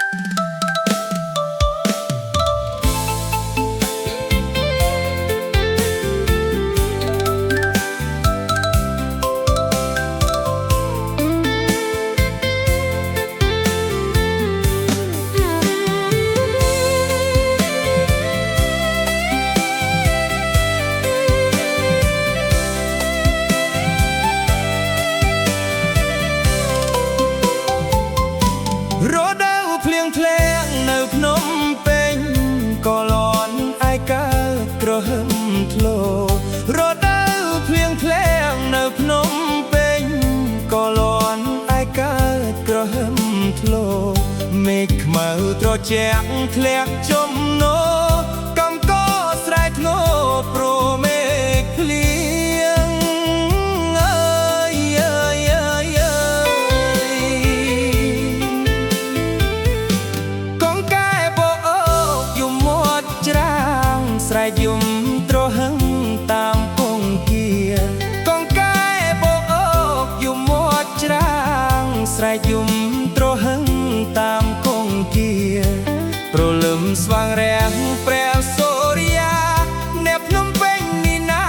រដូវភ្លៀងធ្លាក់នៅភ្នំពេញក៏លន់ឯកើតក្រហមធ្លោរដូវភ្លៀងធ្លាក់នៅភ្នំពេញក៏លន់ឯកើតក្រហមធ្លោមេឃខ្មៅត្រជាក់ធ្លាក់ជំនោកំកស្រែធ្ងោព្រោមេឃភ្លៀងស្រែកយំទ្រហឹងតាមគង្គាកងកែបោកអោកយំមាត់ច្រាងស្រែកយំទ្រហឹងតាមគង្គាព្រលឹមស្វាងរះព្រះសូរិយាអ្នកភ្នំពេញនេះណា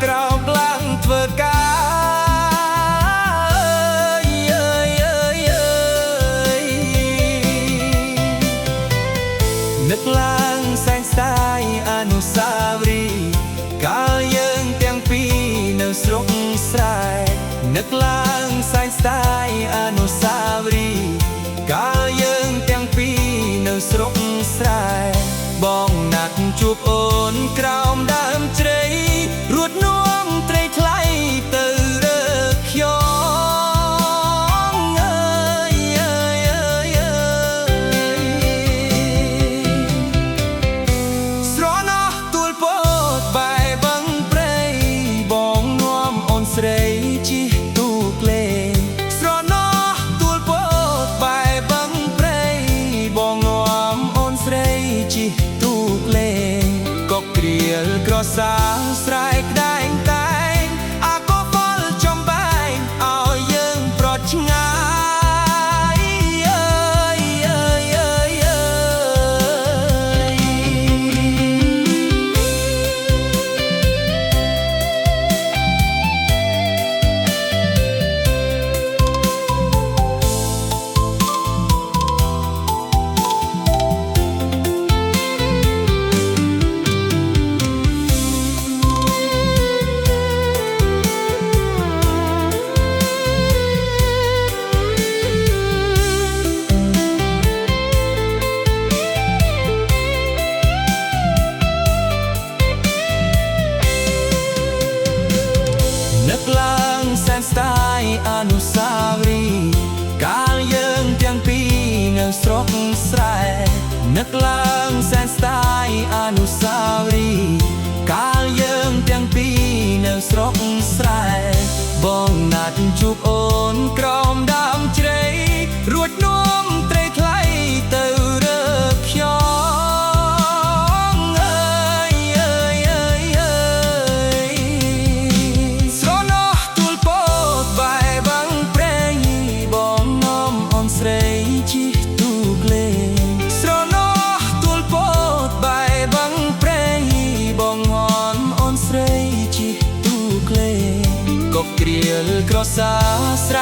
ក្រោកឡើងធ្វើការនឹកឡើងសែងស្ដាយអនុស្សាវរីយ៍កាលយើងទាំងពីរនៅស្រុកស្រែនឹកឡើងសែងស្ដាយអនុស្សាវរីយ៍កាលយើងទាំងពីរនៅស្រុកស្រែបងណាត់ជួបអូនក្រោមដើមជ្រៃរួចនាំត្រីថ្លៃទៅរើខ្យងស្រីជិះទូកលេងស្រណោះទួលពតបែបឹងព្រៃបងនាំអូនស្រីជិះទូកលេងកកគ្រៀលក្រសាស្រែកដែងតែងអាកបលចំបែងឲ្យយើងប្រត់ឆ្ងាយនឹកឡើងសែនស្ដាយអនុស្សាវរីយ៍កាលយើងទាំងពីរនៅស្រុកស្រែនឹកឡើងសែនស្ដាយអនុស្សាវរីយ៍កាលយើងទាំងពីរនៅស្រុកស្រែបងណាត់ជួបអូនក្រោមដើមជ្រៃរួចនាំត្រីថ្លៃទៅរើខ្យងស្រីជិះទូកលេងស្រណោះទួលពតបែបឹងព្រៃបងងន់អូនស្រីជិះទូកលេងកបគ្រៀលក្រសាស្រែ